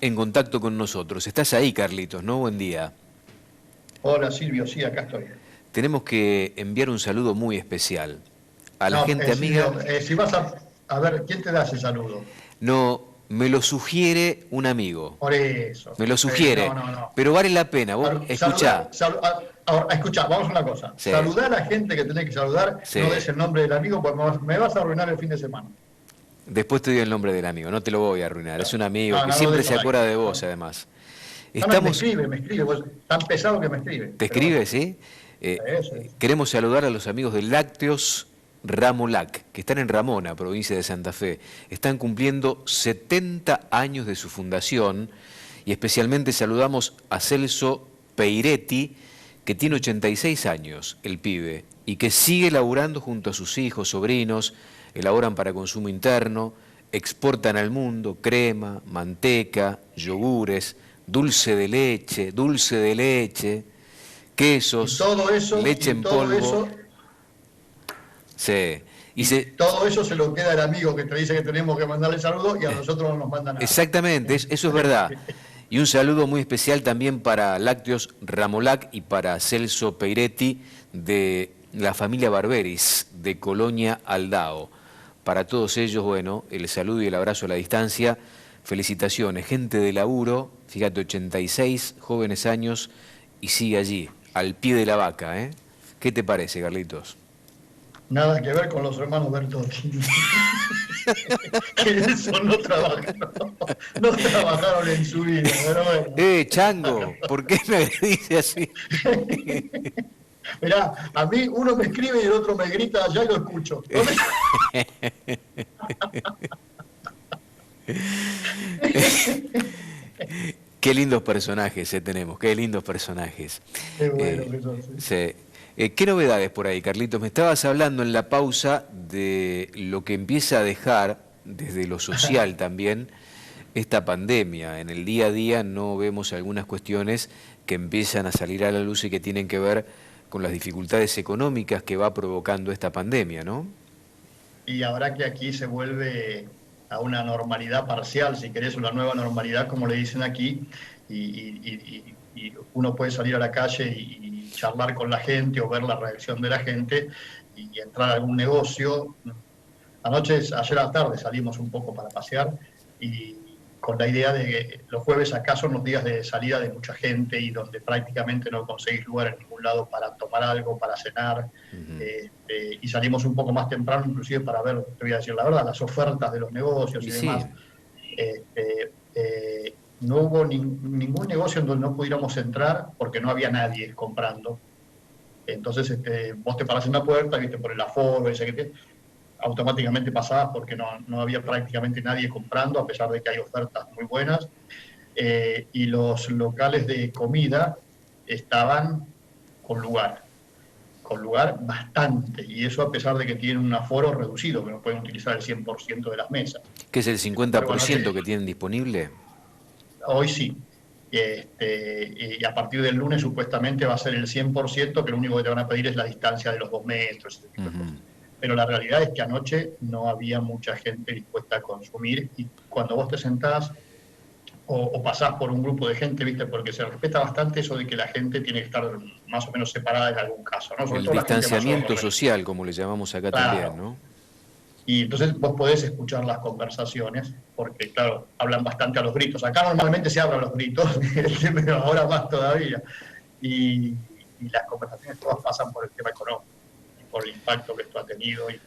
en contacto con nosotros. Estás ahí, Carlitos, ¿no? Buen día. Hola Silvio, sí, acá estoy. Tenemos que enviar un saludo muy especial a la No, gente amiga. Silvio, si vas a ver, ¿quién te da ese saludo? No, me lo sugiere un amigo. Por eso. Me lo No, sugiere, no, no. pero vale la pena. Vos Saludar, escuchá. ahora, escuchá, vamos a una cosa. Sí, Saludar a la gente que tenés que saludar, no sí. des el nombre del amigo, porque me vas a arruinar el fin de semana. Después te doy el nombre del amigo, no te lo voy a arruinar. Es un amigo No, que no lo siempre des se al aire. acuerda de vos, No, además. no, no, Estamos, me escribe, pues, tan pesado que me escribe. te Pero bueno, escribe, ¿sí? eso es. Queremos saludar a los amigos de Lácteos Ramolac, que están en Ramona, provincia de Santa Fe. Están cumpliendo 70 años de su fundación y especialmente saludamos a Celso Peiretti, que tiene 86 años, el pibe, y que sigue laburando junto a sus hijos, sobrinos, elaboran para consumo interno, exportan al mundo crema, manteca, yogures, dulce de leche, quesos, leche Y en todo polvo. eso, Sí. Y y se, todo eso se lo queda el amigo que te dice que tenemos que mandarle saludos y a nosotros no nos manda nada. exactamente, eso es verdad. Y un saludo muy especial también para Lácteos Ramolac y para Celso Peiretti de la familia Barberis de Colonia Aldao. Para todos ellos, bueno, el saludo y el abrazo a la distancia. Felicitaciones, gente de laburo, fíjate, 86 jóvenes años y sigue allí, al pie de la vaca, ¿eh? ¿Qué te parece, Carlitos? Nada que ver con los hermanos Bertotti. Que eso no trabajaron en su vida, pero bueno. Chango, ¿por qué me dice así? Mirá, a mí uno me escribe y el otro me grita allá y lo escucho. Qué lindos personajes tenemos, qué lindos personajes. Qué bueno Eh, que sos, ¿sí? sí. ¿Qué novedades por ahí, Carlitos? Me estabas hablando en la pausa de lo que empieza a dejar, desde lo social también, esta pandemia. En el día a día no vemos algunas cuestiones que empiezan a salir a la luz y que tienen que ver con las dificultades económicas que va provocando esta pandemia, ¿no? Y ahora que aquí se vuelve a una normalidad parcial, si querés, una nueva normalidad, como le dicen aquí, y uno puede salir a la calle y charlar con la gente o ver la reacción de la gente y entrar a algún negocio. Ayer a la tarde salimos un poco para pasear y con la idea de que los jueves acá son los días de salida de mucha gente y donde prácticamente no conseguís lugar en ningún lado para tomar algo, para cenar, Ujú. y salimos un poco más temprano inclusive para ver, te voy a decir la verdad, las ofertas de los negocios Y y sí, demás. No hubo ningún negocio en donde no pudiéramos entrar porque no había nadie comprando. Entonces vos te parás en la puerta, viste, por el aforo, ese que automáticamente pasabas porque no había prácticamente nadie comprando, a pesar de que hay ofertas muy buenas. Y los locales de comida estaban con con lugar bastante, y eso a pesar de que tienen un aforo reducido, que no pueden utilizar el 100% de las mesas. que es el Sin embargo, 50% que tienen disponible. hoy sí. Y a partir del lunes supuestamente va a ser el 100%, que lo único que te van a pedir es la distancia de los 2 metros, ese tipo de Ujú. cosas. Pero la realidad es que anoche no había mucha gente dispuesta a consumir, y cuando vos te sentás o pasás por un grupo de gente, ¿viste? Porque se respeta bastante eso de que la gente tiene que estar más o menos separada en algún caso, ¿no? Sobre El todo la gente mayor, distanciamiento obviamente. social, como le llamamos acá también, Claro. ¿no? Y entonces vos podés escuchar las conversaciones, porque claro, hablan bastante a los gritos. Acá normalmente se hablan los gritos, pero ahora más todavía. Y, y las conversaciones todas pasan por el tema económico y por el impacto que esto ha tenido. Y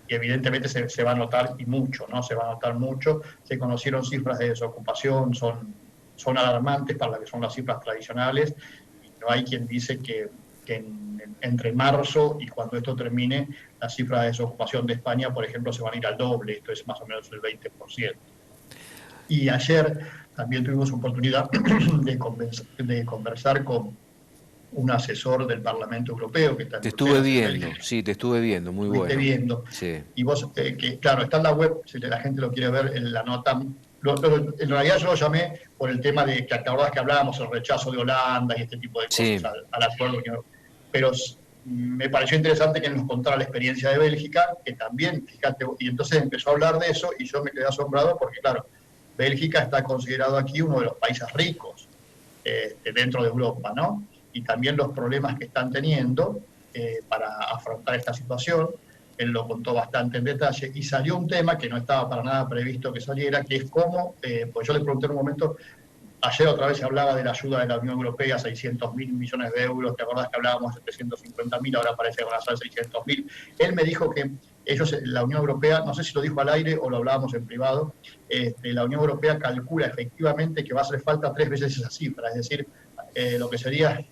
evidentemente se va a notar, y mucho, ¿no? Se va a notar mucho. Se conocieron cifras de desocupación, son alarmantes para las que son las cifras tradicionales, y no hay quien dice que entre marzo y cuando esto termine, las cifras de desocupación de España, por ejemplo, se van a ir al doble, esto es más o menos el 20%. Y ayer también tuvimos oportunidad de conversar con un asesor del Parlamento Europeo que está en Te estuve Bruselas, en viendo, Bélgica, sí, te estuve viendo, muy estuviste bueno. viendo. Sí. Y vos, que claro, está en la web, si la gente lo quiere ver, en la nota. En realidad yo lo llamé por el tema de que acordás que hablábamos, el rechazo de Holanda y este tipo de cosas Sí, al acuerdo. Pero me pareció interesante que nos contara la experiencia de Bélgica, que también, fíjate, y entonces empezó a hablar de eso y yo me quedé asombrado porque, claro, Bélgica está considerado aquí uno de los países ricos dentro de Europa, ¿no? Y también los problemas que están teniendo para afrontar esta situación. Él lo contó bastante en detalle y salió un tema que no estaba para nada previsto que saliera, que es cómo, pues yo le pregunté en un momento, ayer otra vez se hablaba de la ayuda de la Unión Europea, 600.000 millones de euros, ¿te acordás que hablábamos de 750.000, ahora parece que van a ser 600.000? Él me dijo que ellos, la Unión Europea, no sé si lo dijo al aire o lo hablábamos en privado, la Unión Europea calcula efectivamente que va a hacer falta 3 veces esa cifra, es decir, lo que sería,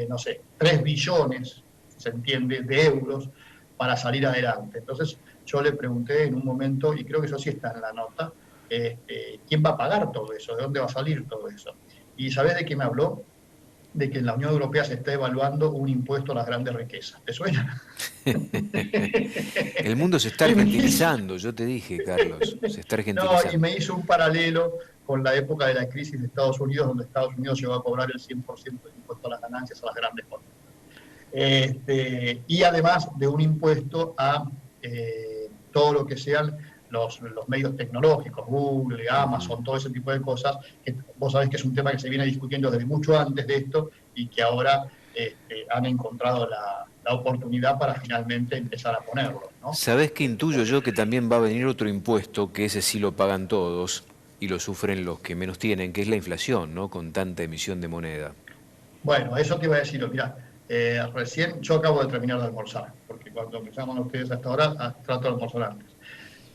no sé, 3 billones, se entiende, de euros para salir adelante. Entonces yo le pregunté en un momento, y creo que eso sí está en la nota, ¿quién va a pagar todo eso? ¿De dónde va a salir todo eso? ¿Y sabés de qué me habló? De que en la Unión Europea se está evaluando un impuesto a las grandes riquezas. ¿Te suena? El mundo se está Y me hizo, argentinizando, yo te dije, Carlos, se está no, y argentinizando. me hizo un paralelo con la época de la crisis de Estados Unidos, donde Estados Unidos llegó a cobrar el 100% del impuesto a las ganancias a las grandes fortunas. Y además de un impuesto a todo lo que sean los medios tecnológicos, Google, Amazon, todo ese tipo de cosas, que vos sabés que es un tema que se viene discutiendo desde mucho antes de esto y que ahora han encontrado la oportunidad para finalmente empezar a ponerlo, ¿no? ¿Sabés qué intuyo yo? Que también va a venir otro impuesto, que ese sí lo pagan todos y lo sufren los que menos tienen, que es la inflación, ¿no? Con tanta emisión de moneda. Bueno, eso te iba a decir, mirá, recién yo acabo de terminar de almorzar, porque cuando empezamos ustedes a esta hora, trato de almorzar antes.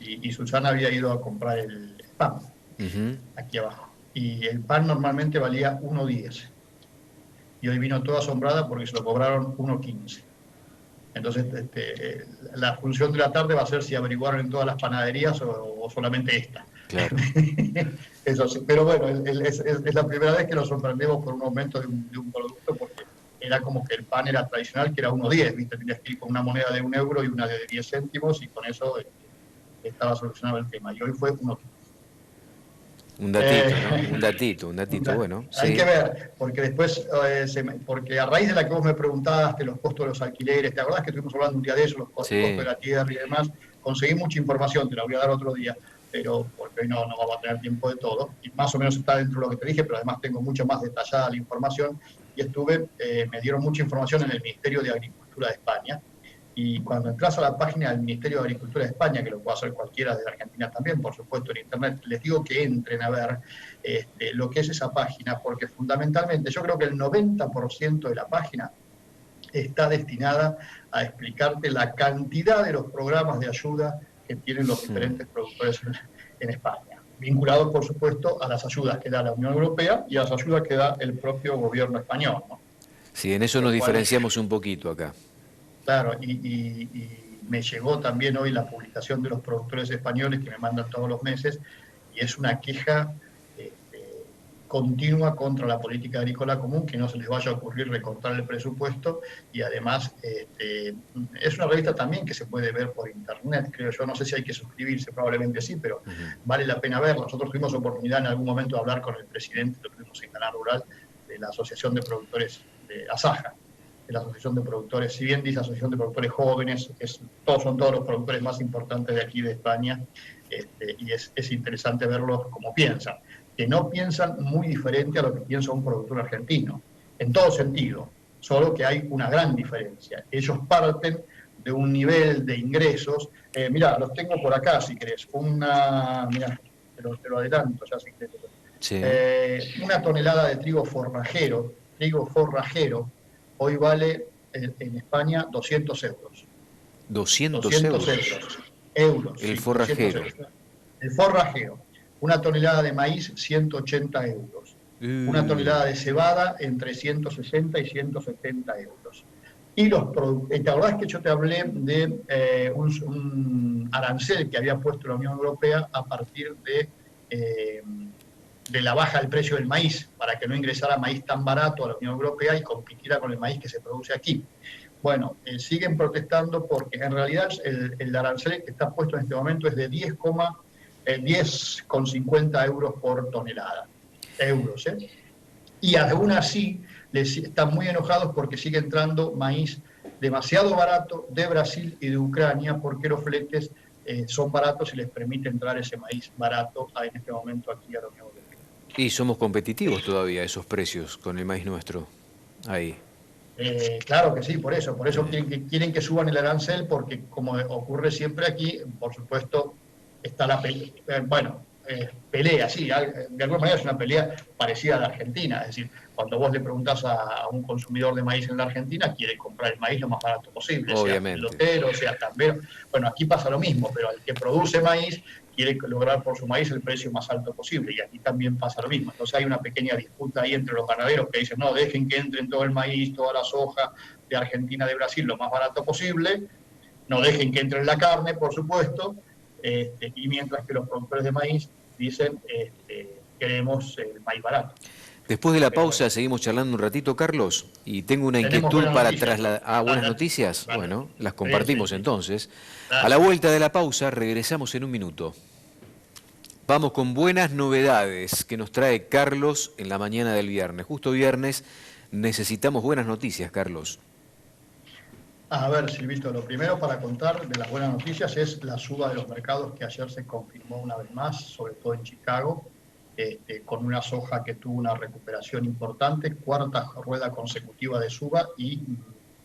Y Susana había ido a comprar el pan, Ujú. aquí abajo. Y el pan normalmente valía 1,10. Y hoy vino toda asombrada porque se lo cobraron 1,15. Entonces, la función de la tarde va a ser si averiguaron en todas las panaderías o solamente esta. Claro. Eso sí, pero bueno, es la primera vez que nos sorprendemos por un aumento de un producto, porque era como que el pan era tradicional, que era 1,10, ¿viste? Tenías que ir con una moneda de 1 euro y una de 10 céntimos, y con eso estaba solucionado el tema. Y hoy fue 1,15. Un datito, ¿no? Un datito, bueno, Hay que sí, ver, porque después, porque a raíz de la que vos me preguntaste, los costos de los alquileres, ¿te acordás que estuvimos hablando un día de eso, el costo de sí. la tierra y demás? Conseguí mucha información, te la voy a dar otro día, pero porque hoy no vamos a tener tiempo de todo, y más o menos está dentro de lo que te dije, pero además tengo mucho más detallada la información, y me dieron mucha información en el Ministerio de Agricultura de España, y cuando entras a la página del Ministerio de Agricultura de España, que lo puede hacer cualquiera de Argentina también, por supuesto, en Internet, les digo que entren a ver lo que es esa página, porque fundamentalmente yo creo que el 90% de la página está destinada a explicarte la cantidad de los programas de ayuda que tienen los diferentes productores en España, vinculados, por supuesto, a las ayudas que da la Unión Europea y a las ayudas que da el propio gobierno español, ¿no? Sí, en eso nos Lo cual, diferenciamos un poquito acá. claro, y me llegó también hoy la publicación de los productores españoles que me mandan todos los meses, y es una queja continua contra la política agrícola común, que no se les vaya a ocurrir recortar el presupuesto, y además es una revista también que se puede ver por internet, creo yo, no sé si hay que suscribirse, probablemente sí, pero vale la pena verla. Nosotros tuvimos oportunidad en algún momento de hablar con el presidente, lo tuvimos en Canal Rural, de la Asociación de Productores de ASAJA, de la Asociación de Productores, si bien dice Asociación de Productores Jóvenes, son todos los productores más importantes de aquí de España, y es interesante verlos como piensan, que no piensan muy diferente a lo que piensa un productor argentino, en todo sentido, solo que hay una gran diferencia. Ellos parten de un nivel de ingresos, mirá, los tengo por acá si querés, mirá, te lo adelanto ya si querés. Sí. Una tonelada de trigo forrajero, hoy vale en España 200 euros. 200 200 euros. euros, El sí, 200 forrajero. euros. El forrajero. Una tonelada de maíz, 180 euros. Una tonelada de cebada, entre 160 y 170 euros. Y ¿te acordás que yo te hablé de un arancel que había puesto la Unión Europea a partir de la baja del precio del maíz, para que no ingresara maíz tan barato a la Unión Europea y compitiera con el maíz que se produce aquí? Bueno, siguen protestando porque en realidad el arancel que está puesto en este momento es de 10,50 euros por tonelada. Euros, ¿eh? Y aún así están muy enojados porque sigue entrando maíz demasiado barato de Brasil y de Ucrania, porque los fletes son baratos y les permite entrar ese maíz barato en este momento aquí a la Unión Europea. Y somos competitivos todavía esos precios con el maíz nuestro, ahí. Claro que sí, por eso quieren que suban el arancel, porque como ocurre siempre aquí, por supuesto, está la pelea, pelea, sí, de alguna manera es una pelea parecida a la Argentina, es decir, cuando vos le preguntás a un consumidor de maíz en la Argentina, quiere comprar el maíz lo más barato posible, sea Obviamente. pelotero, sea tambero. Bueno, aquí pasa lo mismo, pero el que produce maíz quiere lograr por su maíz el precio más alto posible, y aquí también pasa lo mismo. Entonces hay una pequeña disputa ahí entre los ganaderos que dicen, no, dejen que entren todo el maíz, toda la soja de Argentina, de Brasil, lo más barato posible, no dejen que entre la carne, por supuesto, y mientras que los productores de maíz dicen, queremos el maíz barato. Después de la Pero pausa bueno, seguimos charlando un ratito, Carlos, y tengo una tenemos inquietud buenas para noticias, ¿no? trasladar. Ah, buenas noticias. Dale. Bueno, las Sí, compartimos sí. entonces. A Dale. la vuelta de la pausa regresamos en un minuto. Vamos con buenas novedades que nos trae Carlos en la mañana del viernes. Justo viernes necesitamos buenas noticias, Carlos. A ver, Silvito, lo primero para contar de las buenas noticias es la suba de los mercados que ayer se confirmó una vez más, sobre todo en Chicago, con una soja que tuvo una recuperación importante, cuarta rueda consecutiva de suba, y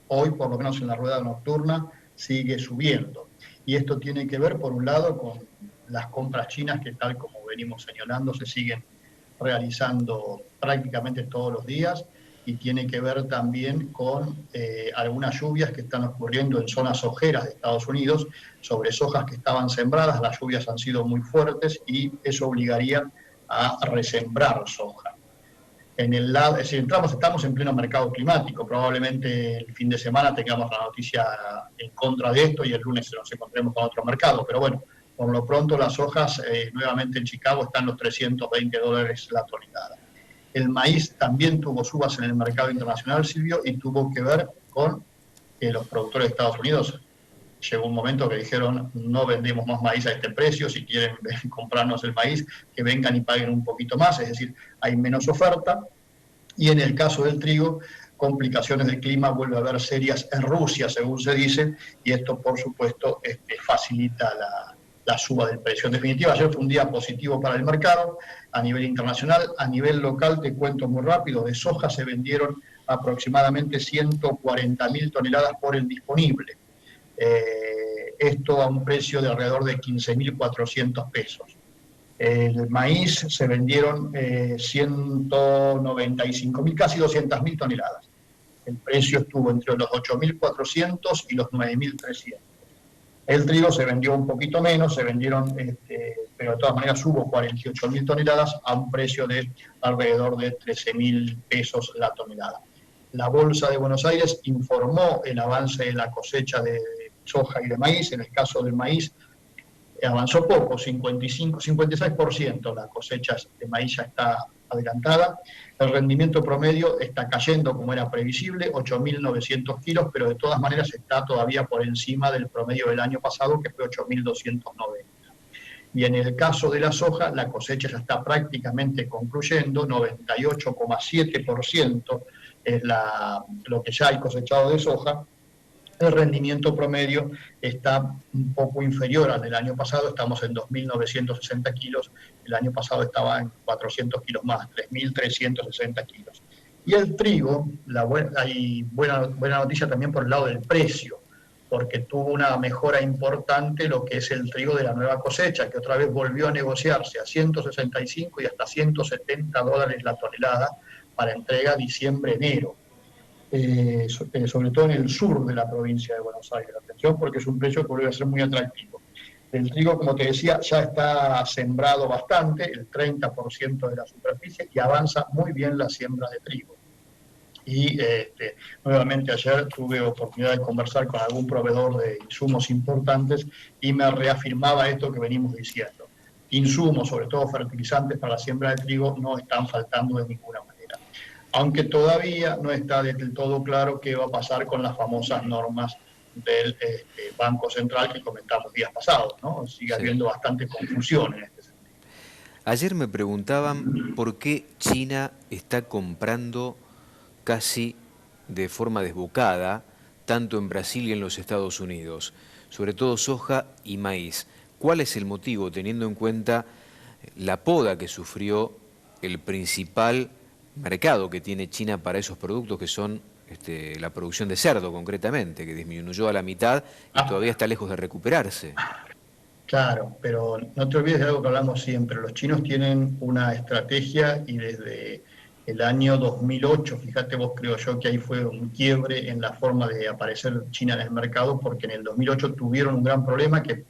hoy, por lo menos en la rueda nocturna, sigue subiendo. Y esto tiene que ver, por un lado, con las compras chinas que, tal como venimos señalando, se siguen realizando prácticamente todos los días, y tiene que ver también con algunas lluvias que están ocurriendo en zonas sojeras de Estados Unidos sobre sojas que estaban sembradas. Las lluvias han sido muy fuertes y eso obligaría a resembrar soja. Es decir, estamos en pleno mercado climático. Probablemente el fin de semana tengamos la noticia en contra de esto y el lunes nos encontremos con otro mercado. Pero bueno, por lo pronto las hojas nuevamente en Chicago están los $320 la tonelada. El maíz también tuvo subas en el mercado internacional, Silvio, y tuvo que ver con que los productores de Estados Unidos llegó un momento que dijeron, no vendemos más maíz a este precio, si quieren comprarnos el maíz, que vengan y paguen un poquito más, es decir, hay menos oferta. Y en el caso del trigo, complicaciones del clima vuelve a haber serias en Rusia, según se dice, y esto, por supuesto, facilita la suba del precio. En definitiva, ayer fue un día positivo para el mercado a nivel internacional. A nivel local, te cuento muy rápido, de soja se vendieron aproximadamente 140.000 toneladas por el disponible. Esto a un precio de alrededor de 15.400 pesos. El maíz se vendieron 195.000, casi 200.000 toneladas. El precio estuvo entre los 8.400 y los 9.300. El trigo se vendió un poquito menos, se vendieron, pero de todas maneras hubo 48.000 toneladas a un precio de alrededor de 13.000 pesos la tonelada. La Bolsa de Buenos Aires informó el avance de la cosecha de soja y de maíz. En el caso del maíz avanzó poco, 56% la cosecha de maíz ya está adelantada. El rendimiento promedio está cayendo como era previsible, 8.900 kilos, pero de todas maneras está todavía por encima del promedio del año pasado, que fue 8.290. Y en el caso de la soja, la cosecha ya está prácticamente concluyendo, 98,7% es lo que ya hay cosechado de soja. El rendimiento promedio está un poco inferior al del año pasado, estamos en 2.960 kilos, el año pasado estaba en 400 kilos más, 3.360 kilos. Y el trigo, hay buena noticia también por el lado del precio, porque tuvo una mejora importante lo que es el trigo de la nueva cosecha, que otra vez volvió a negociarse a 165 y hasta $170 la tonelada para entrega diciembre-enero. Sobre todo en el sur de la provincia de Buenos Aires. Atención, porque es un precio que vuelve a ser muy atractivo. El trigo, como te decía, ya está sembrado bastante, el 30% de la superficie, y avanza muy bien la siembra de trigo. Y nuevamente ayer tuve oportunidad de conversar con algún proveedor de insumos importantes y me reafirmaba esto que venimos diciendo. Insumos, sobre todo fertilizantes para la siembra de trigo, no están faltando de ninguna manera. Aunque todavía no está del todo claro qué va a pasar con las famosas normas del Banco Central que comentamos días pasados, ¿no? Sigue habiendo bastante confusión en este sentido. Ayer me preguntaban por qué China está comprando casi de forma desbocada, tanto en Brasil y en los Estados Unidos, sobre todo soja y maíz. ¿cuál es el motivo, teniendo en cuenta la poda que sufrió el principal mercado que tiene China para esos productos, que son la producción de cerdo concretamente, que disminuyó a la mitad y todavía está lejos de recuperarse? Claro, pero no te olvides de algo que hablamos siempre. Los chinos tienen una estrategia y desde el año 2008, fíjate vos, creo yo que ahí fue un quiebre en la forma de aparecer China en el mercado, porque en el 2008 tuvieron un gran problema que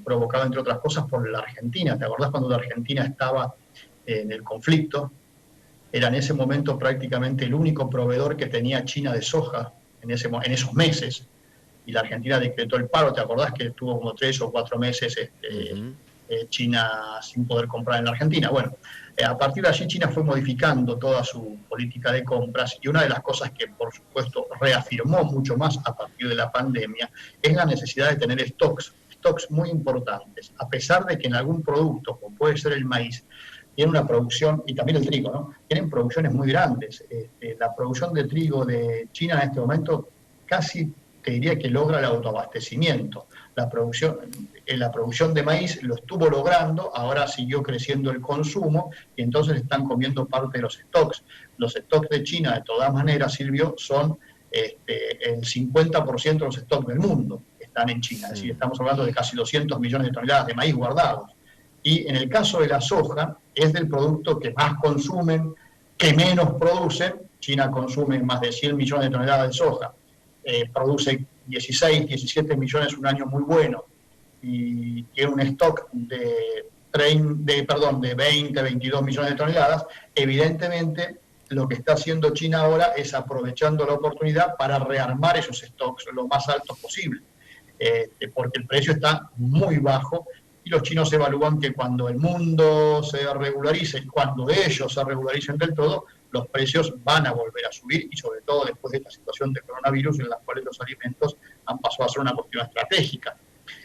provocado, entre otras cosas, por la Argentina. ¿Te acordás cuando la Argentina estaba en el conflicto? Era en ese momento prácticamente el único proveedor que tenía China de soja en esos meses, y la Argentina decretó el paro. ¿Te acordás que estuvo como 3 o 4 meses China sin poder comprar en la Argentina? Bueno, a partir de allí China fue modificando toda su política de compras, y una de las cosas que por supuesto reafirmó mucho más a partir de la pandemia es la necesidad de tener stocks muy importantes, a pesar de que en algún producto, como puede ser el maíz, tiene una producción, y también el trigo, ¿no? Tienen producciones muy grandes. La producción de trigo de China en este momento casi te diría que logra el autoabastecimiento. La producción de maíz lo estuvo logrando, ahora siguió creciendo el consumo y entonces están comiendo parte de los stocks. Los stocks de China, de todas maneras, Silvio, son el 50% de los stocks del mundo están en China. Es decir, estamos hablando de casi 200 millones de toneladas de maíz guardados. Y en el caso de la soja, es del producto que más consumen, que menos producen. China consume más de 100 millones de toneladas de soja, produce 16, 17 millones un año muy bueno, y tiene un stock de 20, 22 millones de toneladas. Evidentemente, lo que está haciendo China ahora es aprovechando la oportunidad para rearmar esos stocks lo más altos posible, porque el precio está muy bajo. Y los chinos evalúan que cuando el mundo se regularice, cuando ellos se regularicen del todo, los precios van a volver a subir, y sobre todo después de esta situación de coronavirus en la cual los alimentos han pasado a ser una cuestión estratégica.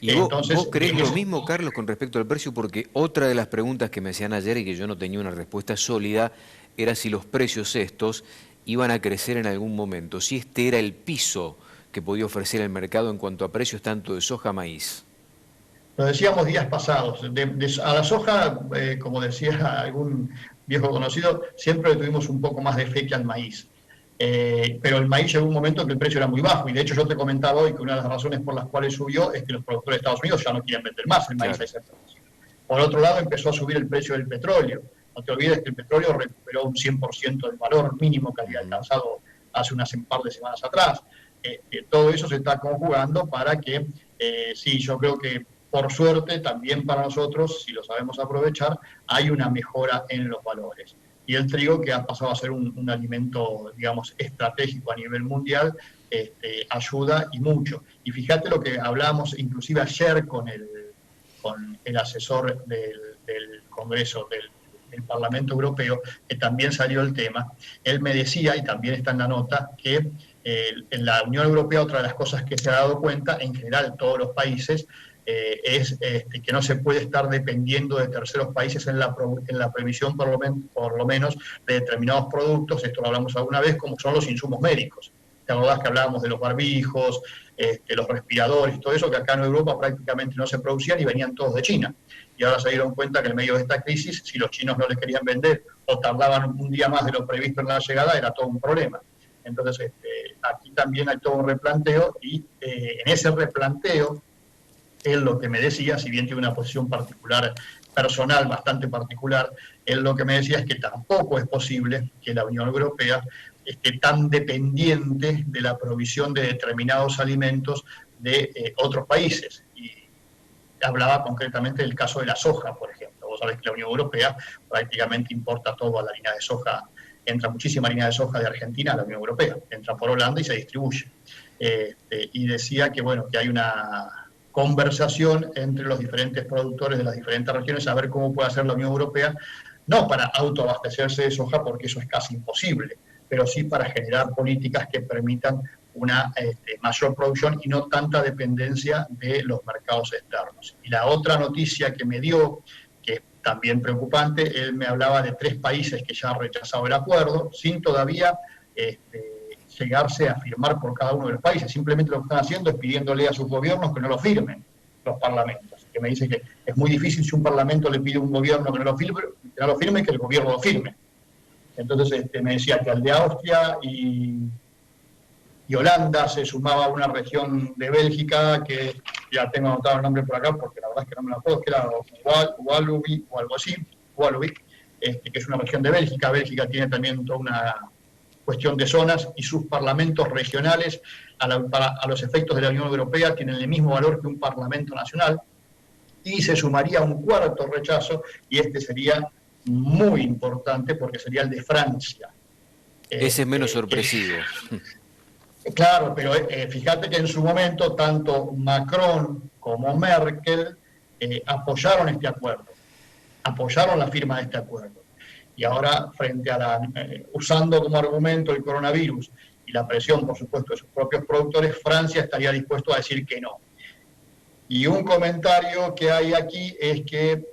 ¿Y vos creés lo mismo, Carlos, con respecto al precio? Porque otra de las preguntas que me hacían ayer y que yo no tenía una respuesta sólida era si los precios estos iban a crecer en algún momento, si este era el piso que podía ofrecer el mercado en cuanto a precios tanto de soja, maíz. Lo decíamos días pasados, a la soja, como decía algún viejo conocido, siempre le tuvimos un poco más de fe que al maíz. Pero el maíz llegó un momento que el precio era muy bajo, y de hecho yo te comentaba hoy que una de las razones por las cuales subió es que los productores de Estados Unidos ya no quieren vender más el maíz a ese precio. Por otro lado, empezó a subir el precio del petróleo. No te olvides que el petróleo recuperó un 100% del valor mínimo que había alcanzado hace un par de semanas atrás. Todo eso se está conjugando para que, sí, yo creo que por suerte también para nosotros, si lo sabemos aprovechar, hay una mejora en los valores. Y el trigo, que ha pasado a ser un alimento, digamos, estratégico a nivel mundial, ayuda y mucho. Y fíjate lo que hablábamos inclusive ayer con el asesor del Congreso, del Parlamento Europeo, que también salió el tema. Él me decía, y también está en la nota, que en la Unión Europea otra de las cosas que se ha dado cuenta, en general todos los países, es que no se puede estar dependiendo de terceros países en la previsión, por lo menos, de determinados productos. Esto lo hablamos alguna vez, como son los insumos médicos. ¿Te acordás que hablábamos de los barbijos, los respiradores, todo eso que acá en Europa prácticamente no se producían y venían todos de China? Y ahora se dieron cuenta que en medio de esta crisis, si los chinos no les querían vender o tardaban un día más de lo previsto en la llegada, era todo un problema. Entonces, aquí también hay todo un replanteo, y en ese replanteo, él lo que me decía, si bien tiene una posición particular, personal bastante particular, él lo que me decía es que tampoco es posible que la Unión Europea esté tan dependiente de la provisión de determinados alimentos de otros países. Y hablaba concretamente del caso de la soja, por ejemplo. Vos sabés que la Unión Europea prácticamente importa toda la harina de soja, entra muchísima harina de soja de Argentina a la Unión Europea, entra por Holanda y se distribuye. Y decía que, bueno, que hay una conversación entre los diferentes productores de las diferentes regiones a ver cómo puede hacer la Unión Europea, no para autoabastecerse de soja, porque eso es casi imposible, pero sí para generar políticas que permitan una mayor producción y no tanta dependencia de los mercados externos. Y la otra noticia que me dio, que es también preocupante, él me hablaba de 3 países que ya han rechazado el acuerdo, sin todavía llegarse a firmar por cada uno de los países. Simplemente lo que están haciendo es pidiéndole a sus gobiernos que no lo firmen los parlamentos. que me dice que es muy difícil si un parlamento le pide a un gobierno que no lo firme, que el gobierno lo firme. Entonces me decía que al de Austria y Holanda se sumaba a una región de Bélgica, que ya tengo anotado el nombre por acá, porque la verdad es que no me lo acuerdo, que era Wallonie o algo así, Wallonie, que es una región de Bélgica. Bélgica tiene también toda una cuestión de zonas y sus parlamentos regionales, a los efectos de la Unión Europea, tienen el mismo valor que un parlamento nacional, y se sumaría un cuarto rechazo, y este sería muy importante porque sería el de Francia. Ese es menos sorpresivo. Claro, pero fíjate que en su momento tanto Macron como Merkel apoyaron este acuerdo, apoyaron la firma de este acuerdo. Y ahora, frente a usando como argumento el coronavirus y la presión, por supuesto, de sus propios productores, Francia estaría dispuesto a decir que no. Y un comentario que hay aquí es que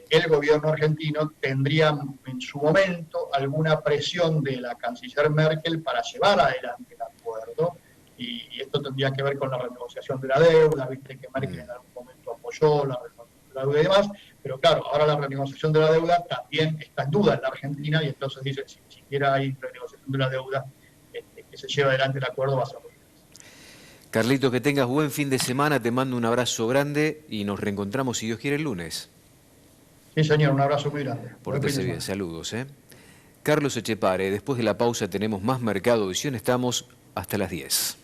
el gobierno argentino tendría en su momento alguna presión de la canciller Merkel para llevar adelante el acuerdo, y esto tendría que ver con la renegociación de la deuda. Viste que Merkel en algún momento apoyó la renegociación de la deuda y demás, pero claro, ahora la renegociación de la deuda también está en duda en la Argentina, y entonces dice, si siquiera hay renegociación de la deuda, que se lleve adelante el acuerdo va a ser muy difícil. Carlito, que tengas buen fin de semana, te mando un abrazo grande y nos reencontramos, si Dios quiere, el lunes. Sí, señor, un abrazo muy grande. Pórtese bien, saludos. Carlos Echepare, después de la pausa tenemos más Mercado Visión, estamos hasta las 10.